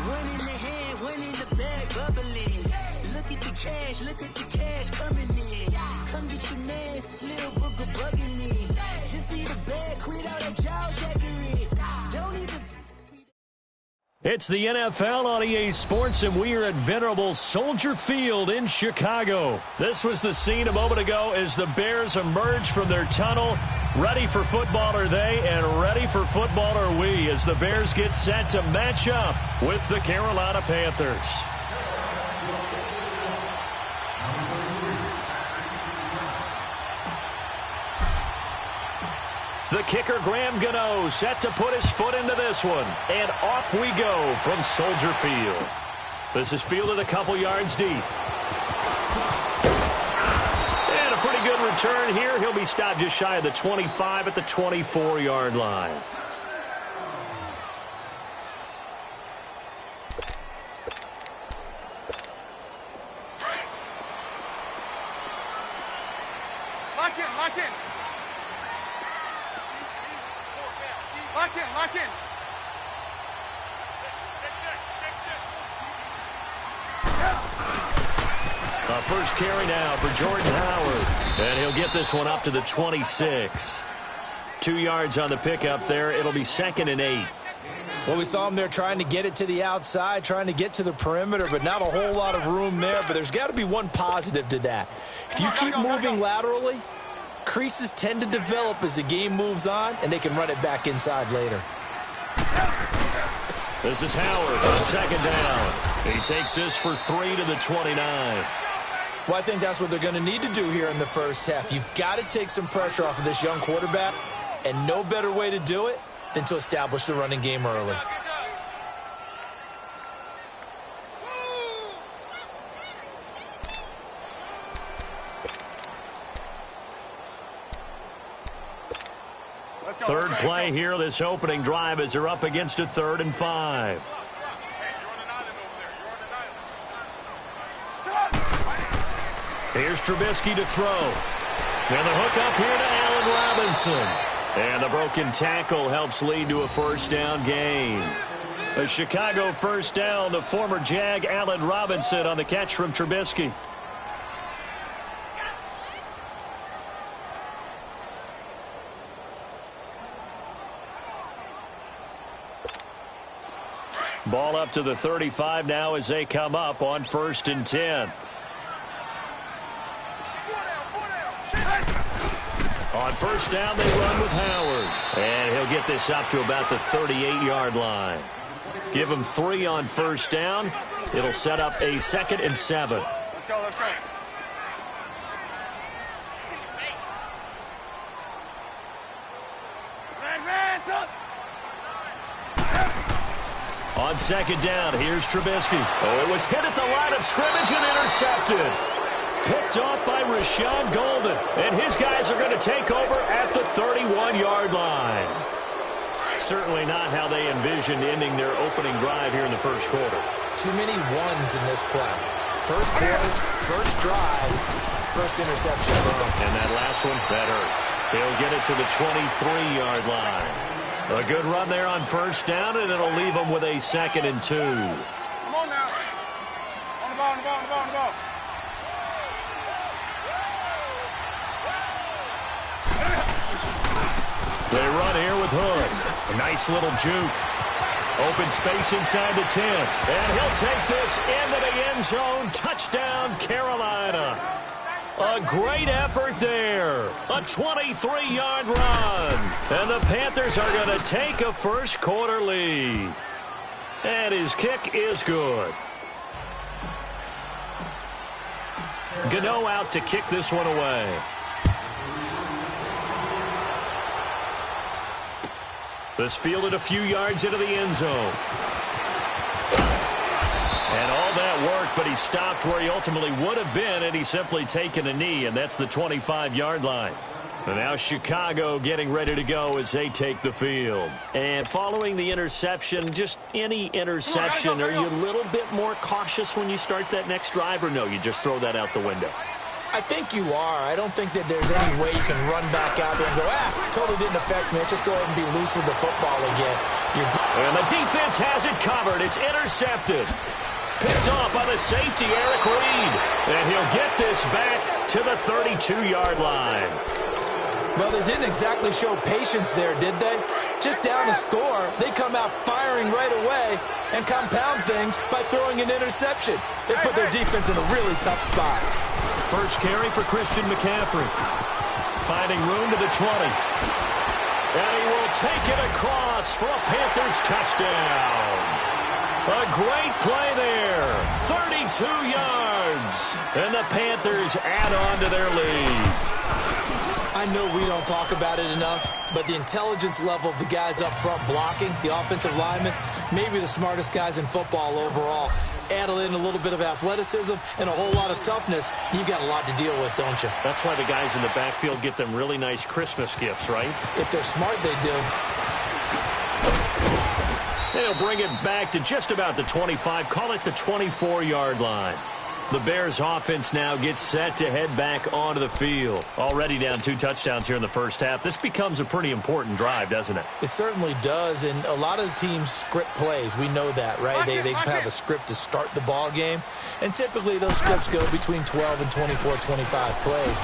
One in the hand, one in the bag, bubbling. Look at the cash coming in. Come get your man, Slim Booker bugging me. Just need a bag, quit out of jaw jackery. Don't even. It's the NFL on EA Sports, and we are at venerable Soldier Field in Chicago. This was the scene a moment ago as the Bears emerged from their tunnel. Ready for football are they, and ready for football are we, as the Bears get set to match up with the Carolina Panthers. The kicker, Graham Gano, set to put his foot into this one. And off we go from Soldier Field. This is fielded a couple yards deep. And a pretty good return here. He'll be stopped just shy of the 25 at the 24-yard line. Lock in. Lock in. The first carry now for Jordan Howard. And he'll get this one up to the 26. 2 yards on the pickup there. It'll be 2nd and 8. Well, we saw him there trying to get it to the outside, trying to get to the perimeter, but not a whole lot of room there. But there's got to be one positive to that. If you keep moving laterally, creases tend to develop as the game moves on, and they can run it back inside later. This is Howard on 2nd down. He takes this for 3 to the 29. Well, I think that's what they're going to need to do here in the first half. You've got to take some pressure off of this young quarterback, and no better way to do it than to establish the running game early. Third play here, this opening drive, as they're up against a 3rd and 5. Here's Trubisky to throw. And the hook up here to Allen Robinson. And the broken tackle helps lead to a first down gain. A Chicago first down, the former Jag Allen Robinson on the catch from Trubisky. Ball up to the 35 now as they come up on 1st and 10. On first down, they run with Howard. And he'll get this up to about the 38-yard line. Give him 3 on first down. It'll set up a 2nd and 7. Let's go. On 2nd down, here's Trubisky. Oh, it was hit at the line of scrimmage and intercepted. Picked off by Rashawn Golden. And his guys are going to take over at the 31-yard line. Certainly not how they envisioned ending their opening drive here in the first quarter. Too many ones in this play. First quarter, first drive, first interception. And that last one, that hurts. They'll get it to the 23-yard line. A good run there on first down, and it'll leave them with a 2nd and 2. Come on now. On the ball. They run here with Hood. A nice little juke. Open space inside the 10. And he'll take this into the end zone. Touchdown, Carolina. A great effort there. A 23-yard run. And the Panthers are going to take a first quarter lead. And his kick is good. Gano out to kick this one away. This fielded a few yards into the end zone. And all that work, but he stopped where he ultimately would have been, and he's simply taken a knee, and that's the 25-yard line. And now Chicago getting ready to go as they take the field. And following the interception, just any interception, are you a little bit more cautious when you start that next drive, or no, you just throw that out the window? I think you are. I don't think that there's any way you can run back out there and go, totally didn't affect me. Let's just go ahead and be loose with the football again. And the defense has it covered. It's intercepted. Picked off by the safety, Eric Reed. And he'll get this back to the 32-yard line. Well, they didn't exactly show patience there, did they? Just down a score, they come out firing right away and compound things by throwing an interception. They put their defense in a really tough spot. First carry for Christian McCaffrey. Finding room to the 20. And he will take it across for a Panthers touchdown. A great play there. 32 yards. And the Panthers add on to their lead. I know we don't talk about it enough, but the intelligence level of the guys up front blocking, the offensive linemen, maybe the smartest guys in football overall. Add in a little bit of athleticism and a whole lot of toughness, you've got a lot to deal with, don't you? That's why the guys in the backfield get them really nice Christmas gifts, right? If they're smart, they do. They'll bring it back to just about the 25, call it the 24-yard line. The Bears offense now gets set to head back onto the field. Already down 2 touchdowns here in the first half. This becomes a pretty important drive, doesn't it? It certainly does, and a lot of the teams script plays. We know that, right? They have a script to start the ball game, and typically those scripts go between 12 and 24, 25 plays.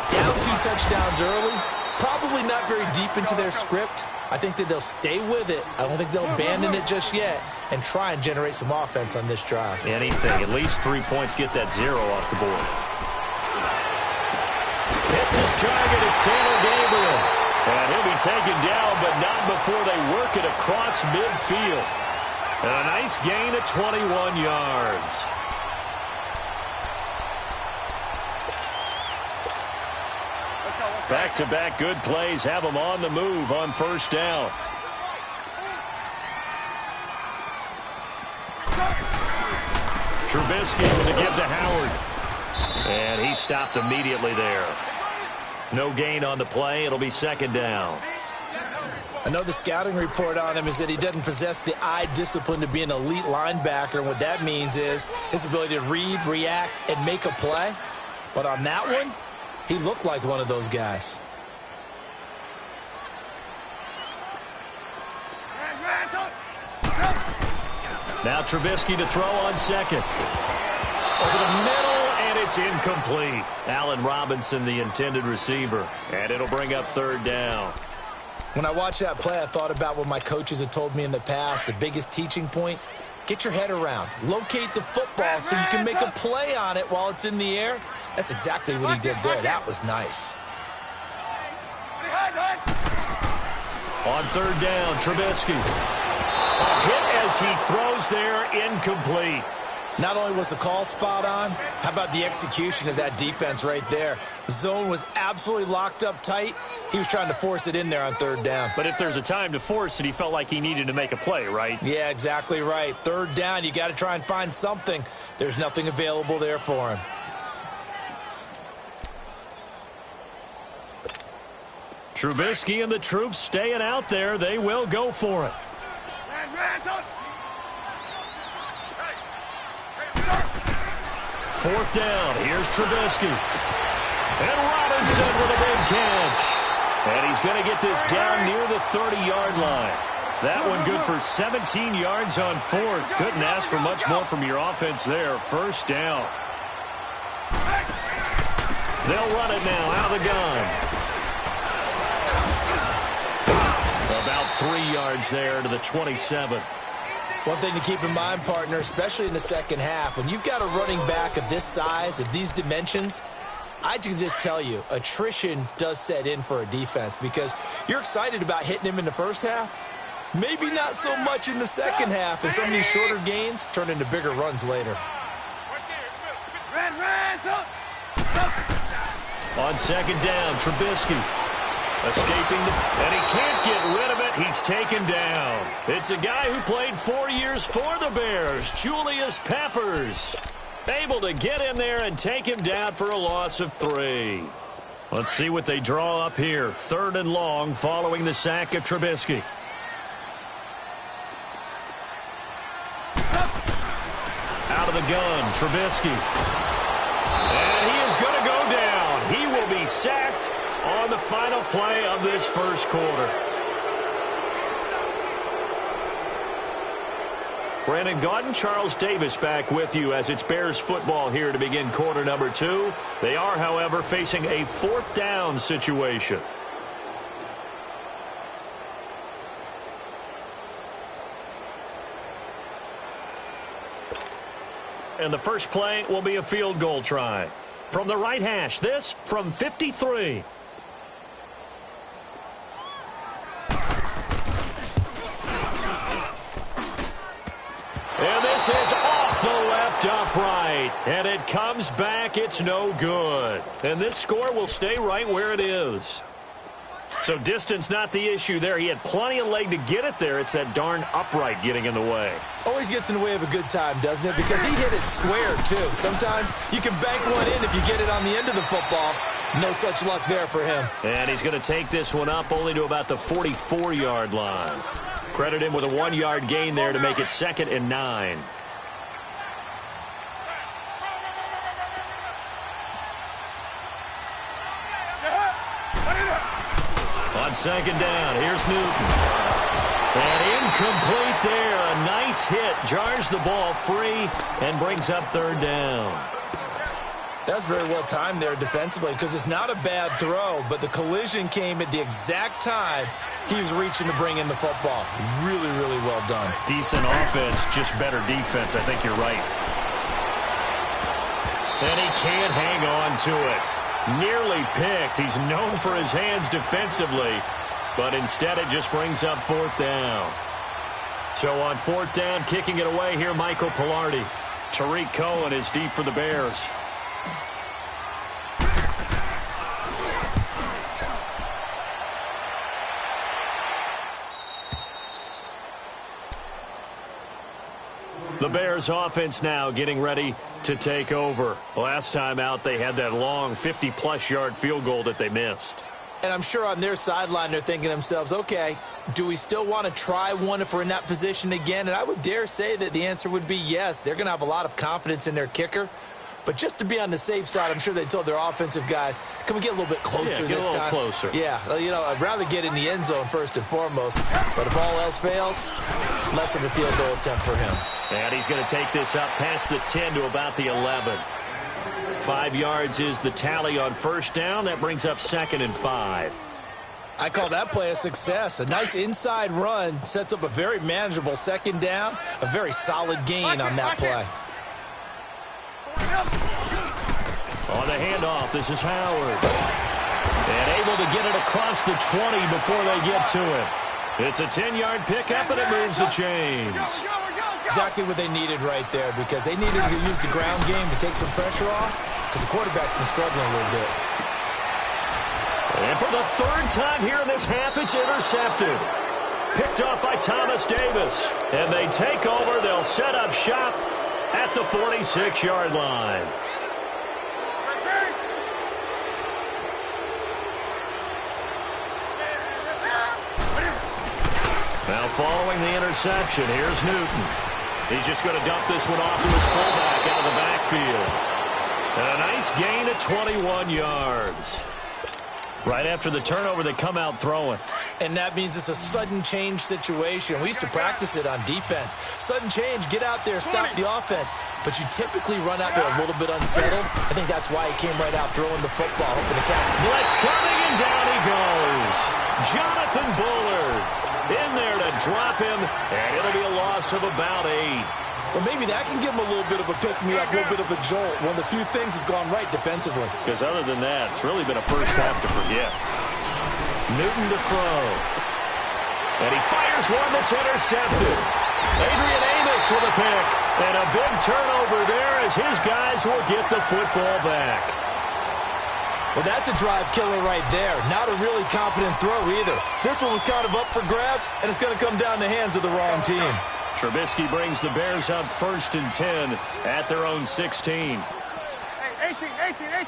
Down 2 touchdowns early, probably not very deep into their script. I think that they'll stay with it. I don't think they'll abandon it just yet and try and generate some offense on this drive. Anything. At least 3 points. Get that 0 off the board. Hits his target. It's Taylor Gabriel. And he'll be taken down, but not before they work it across midfield. And a nice gain of 21 yards. Back-to-back good plays have them on the move on first down. Trubisky with a give to Howard. And he stopped immediately there. No gain on the play. It'll be second down. I know the scouting report on him is that he doesn't possess the eye discipline to be an elite linebacker. And what that means is his ability to read, react, and make a play. But on that one, he looked like one of those guys. Now Trubisky to throw on second. Over the middle, and it's incomplete. Allen Robinson, the intended receiver. And it'll bring up third down. When I watched that play, I thought about what my coaches had told me in the past. The biggest teaching point, get your head around. Locate the football so you can make a play on it while it's in the air. That's exactly what he did there. That was nice. On third down, Trubisky. A hit as he throws there, incomplete. Not only was the call spot on, how about the execution of that defense right there? The zone was absolutely locked up tight. He was trying to force it in there on third down. But if there's a time to force it, he felt like he needed to make a play, right? Yeah, exactly right. Third down, you got to try and find something. There's nothing available there for him. Trubisky and the troops staying out there. They will go for it. Fourth down. Here's Trubisky. And Robinson with a big catch. And he's going to get this down near the 30-yard line. That one good for 17 yards on fourth. Couldn't ask for much more from your offense there. First down. They'll run it now out of the gun. About 3 yards there to the 27. One thing to keep in mind, partner, especially in the second half, when you've got a running back of this size, of these dimensions, I can just tell you, attrition does set in for a defense because you're excited about hitting him in the first half. Maybe not so much in the second half, and some of these shorter gains turn into bigger runs later. On second down, Trubisky. Escaping, and he can't get rid of it. He's taken down. It's a guy who played 4 years for the Bears, Julius Peppers. Able to get in there and take him down for a loss of 3. Let's see what they draw up here. 3rd and long following the sack of Trubisky. Out of the gun, Trubisky. And he is going to go down. He will be sacked on the final play of this first quarter. Brandon Gaudin, Charles Davis back with you as it's Bears football here to begin quarter number 2. They are, however, facing a 4th down situation. And the first play will be a field goal try. From the right hash, this from 53. And this is off the left upright. And it comes back. It's no good. And this score will stay right where it is. So distance not the issue there. He had plenty of leg to get it there. It's that darn upright getting in the way. Always gets in the way of a good time, doesn't it? Because he hit it square, too. Sometimes you can bank one in if you get it on the end of the football. No such luck there for him. And he's going to take this one up only to about the 44-yard line. Credit him with a 1-yard gain there to make it 2nd and 9. On 2nd down, here's Newton. And incomplete there. A nice hit. Jars the ball free and brings up 3rd down. That's very well timed there defensively because it's not a bad throw, but the collision came at the exact time he was reaching to bring in the football. Really, really well done. Decent offense, just better defense. I think you're right. And he can't hang on to it. Nearly picked. He's known for his hands defensively, but instead it just brings up 4th down. So on 4th down, kicking it away here, Michael Pilardi. Tariq Cohen is deep for the Bears. The Bears offense now getting ready to take over. Last time out, they had that long 50-plus yard field goal that they missed. And I'm sure on their sideline they're thinking to themselves, okay, do we still want to try one if we're in that position again? And I would dare say that the answer would be yes. They're going to have a lot of confidence in their kicker. But just to be on the safe side, I'm sure they told their offensive guys, can we get a little bit closer this time? Get a little closer. Yeah, you know, I'd rather get in the end zone first and foremost. But if all else fails, less of a field goal attempt for him. And he's going to take this up past the 10 to about the 11. 5 yards is the tally on 1st down. That brings up 2nd and 5. I call that play a success. A nice inside run sets up a very manageable 2nd down. A very solid gain on that play. On the handoff, this is Howard. And able to get it across the 20 before they get to it. It's a 10-yard pickup, and it moves the chains. Exactly what they needed right there, because they needed to use the ground game to take some pressure off, because the quarterback's been struggling a little bit. And for the 3rd time here in this half, it's intercepted. Picked up by Thomas Davis. And they take over. They'll set up shop at the 46-yard line. Now following the interception, here's Newton. He's just going to dump this one off to his fullback out of the backfield. And a nice gain of 21 yards. Right after the turnover, they come out throwing. And that means it's a sudden change situation. We used to practice it on defense. Sudden change, get out there, stop the offense. But you typically run out there a little bit unsettled. I think that's why he came right out throwing the football, hoping to catch. Blitz coming, and down he goes. Jonathan Bullard in there to drop him, and it'll be a loss of about 8. Well, maybe that can give him a little bit of a pick-me-up, a little bit of a jolt. One of the few things has gone right defensively. Because other than that, it's really been a first half to forget. Newton to throw. And he fires one that's intercepted. Adrian Amos with a pick. And a big turnover there as his guys will get the football back. Well, that's a drive killer right there. Not a really confident throw either. This one was kind of up for grabs, and it's going to come down the hands of the wrong team. Trubisky brings the Bears up 1st and 10 at their own 16. Hey, 18.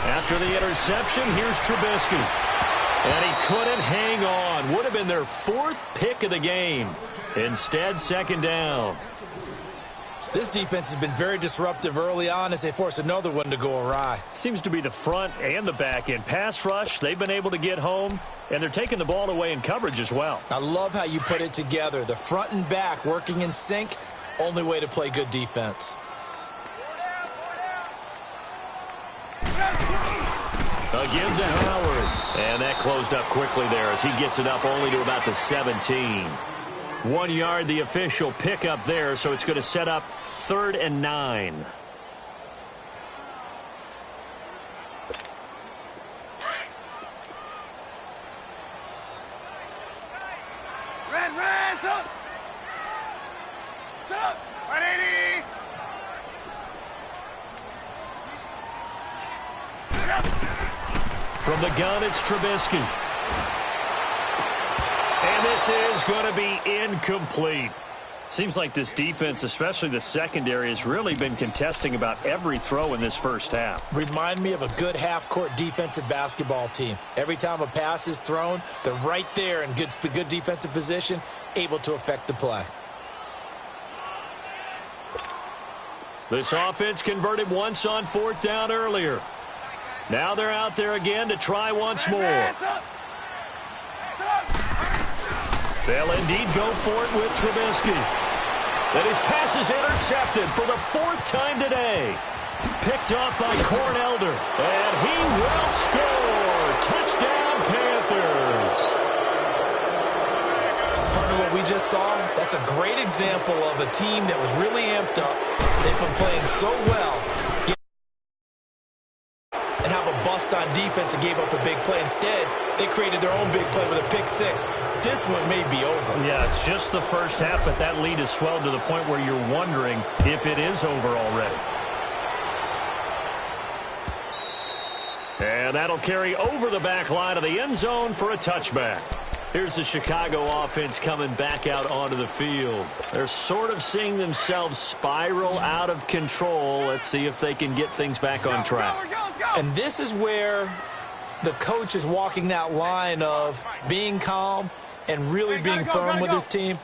After the interception, here's Trubisky. And he couldn't hang on. Would have been their 4th pick of the game. Instead, second down. This defense has been very disruptive early on as they force another one to go awry. Seems to be the front and the back end. Pass rush, they've been able to get home, and they're taking the ball away in coverage as well. I love how you put it together. The front and back working in sync, only way to play good defense. Again to Howard. And that closed up quickly there as he gets it up only to about the 17. 1 yard, the official pickup there, so it's going to set up 3rd and 9. Red, up! Up! 180! From the gun, it's Trubisky. And this is going to be incomplete. Seems like this defense, especially the secondary, has really been contesting about every throw in this first half. Remind me of a good half-court defensive basketball team. Every time a pass is thrown, they're right there in good defensive position, able to affect the play. This offense converted once on 4th down earlier. Now they're out there again to try once more. They'll indeed go for it with Trubisky. And his pass is intercepted for the 4th time today. Picked off by Cornelder. And he will score. Touchdown, Panthers. Part of what we just saw, that's a great example of a team that was really amped up. They've been playing so well. And have a bust on defense and gave up a big play. Instead, they created their own big play with a pick 6. This one may be over. Yeah, it's just the first half, but that lead has swelled to the point where you're wondering if it is over already. And that'll carry over the back line of the end zone for a touchback. Here's the Chicago offense coming back out onto the field. They're sort of seeing themselves spiral out of control. Let's see if they can get things back on track. And this is where the coach is walking that line of being calm and really being firm with his team.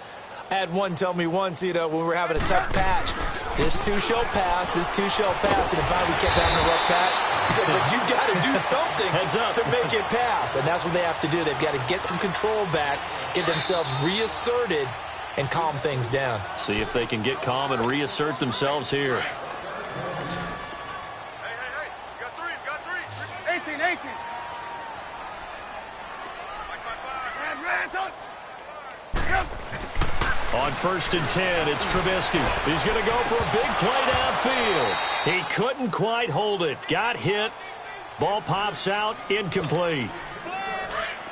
I had one tell me once, when we were having a tough patch, this too shall pass, this too shall pass, and finally we kept having a rough patch. He said, but you got to do something to make it pass, and that's what they have to do. They've got to get some control back, get themselves reasserted, and calm things down. See if they can get calm and reassert themselves here. Hey, you got three. 18. Red, up. On 1st and 10, it's Trubisky. He's going to go for a big play downfield. He couldn't quite hold it. Got hit. Ball pops out. Incomplete.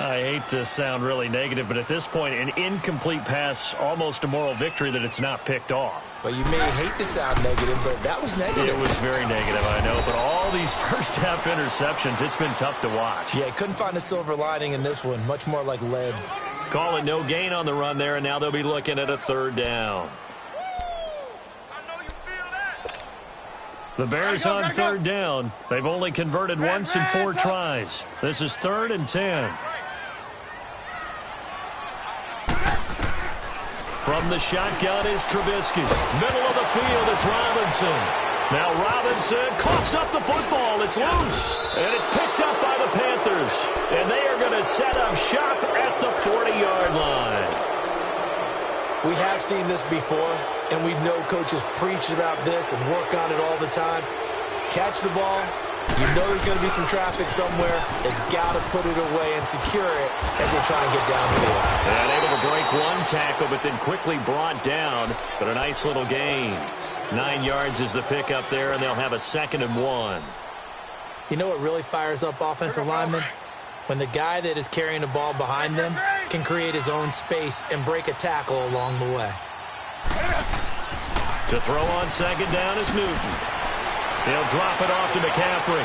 I hate to sound really negative, but at this point, an incomplete pass, almost a moral victory that it's not picked off. Well, you may hate to sound negative, but that was negative. It was very negative, I know. But all these first-half interceptions, it's been tough to watch. Yeah, couldn't find a silver lining in this one. Much more like lead. Call it no gain on the run there, and now they'll be looking at a 3rd down. The Bears on 3rd down. They've only converted once in 4 tries. This is 3rd and 10. From the shotgun is Trubisky. Middle of the field, it's Robinson. Now Robinson coughs up the football. It's loose. And it's picked up by the Panthers. And they are going to set up shop at the 40-yard line. We have seen this before, and we know coaches preach about this and work on it all the time. Catch the ball. You know there's going to be some traffic somewhere. They've got to put it away and secure it as they try and get downfield. And able to break one tackle, but then quickly brought down. But a nice little gain. 9 yards is the pickup there, and they'll have a 2nd and 1. You know what really fires up offensive linemen? When the guy that is carrying the ball behind them can create his own space and break a tackle along the way. To throw on 2nd down is Newton. He'll drop it off to McCaffrey.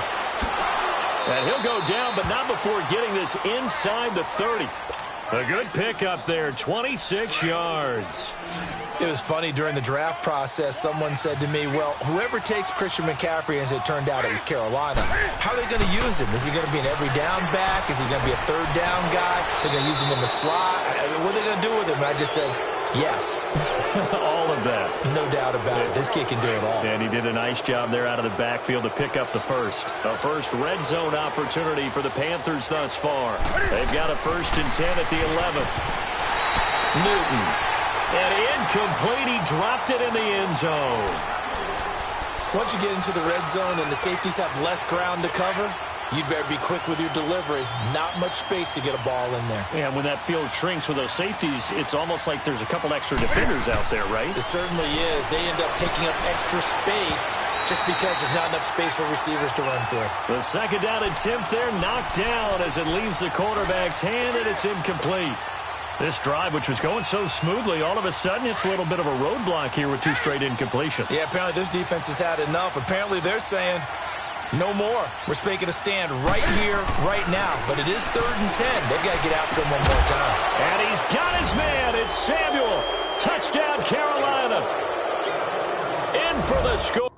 And he'll go down, but not before getting this inside the 30. A good pickup there, 26 yards. It was funny during the draft process. Someone said to me, well, whoever takes Christian McCaffrey, as it turned out it was Carolina, how are they going to use him? Is he going to be an every down back? Is he going to be a third down guy? They're going to use him in the slot? What are they going to do with him? And I just said, yes. All of that. No doubt about it. This kid can do it all. And he did a nice job there out of the backfield to pick up the first. A first red zone opportunity for the Panthers thus far. They've got a 1st and 10 at the 11. Newton. And incomplete. He dropped it in the end zone. Once you get into the red zone and the safeties have less ground to cover, you'd better be quick with your delivery. Not much space to get a ball in there. Yeah, when that field shrinks with those safeties, it's almost like there's a couple extra defenders out there, right? It certainly is. They end up taking up extra space just because there's not enough space for receivers to run through. The second down attempt there knocked down as it leaves the quarterback's hand, and it's incomplete. This drive, which was going so smoothly, all of a sudden it's a little bit of a roadblock here with 2 straight incompletions. Yeah, apparently this defense has had enough. Apparently they're saying, no more. We're making a stand right here, right now. But it is 3rd and 10. They've got to get after him one more time. And he's got his man. It's Samuel. Touchdown, Carolina. In for the score.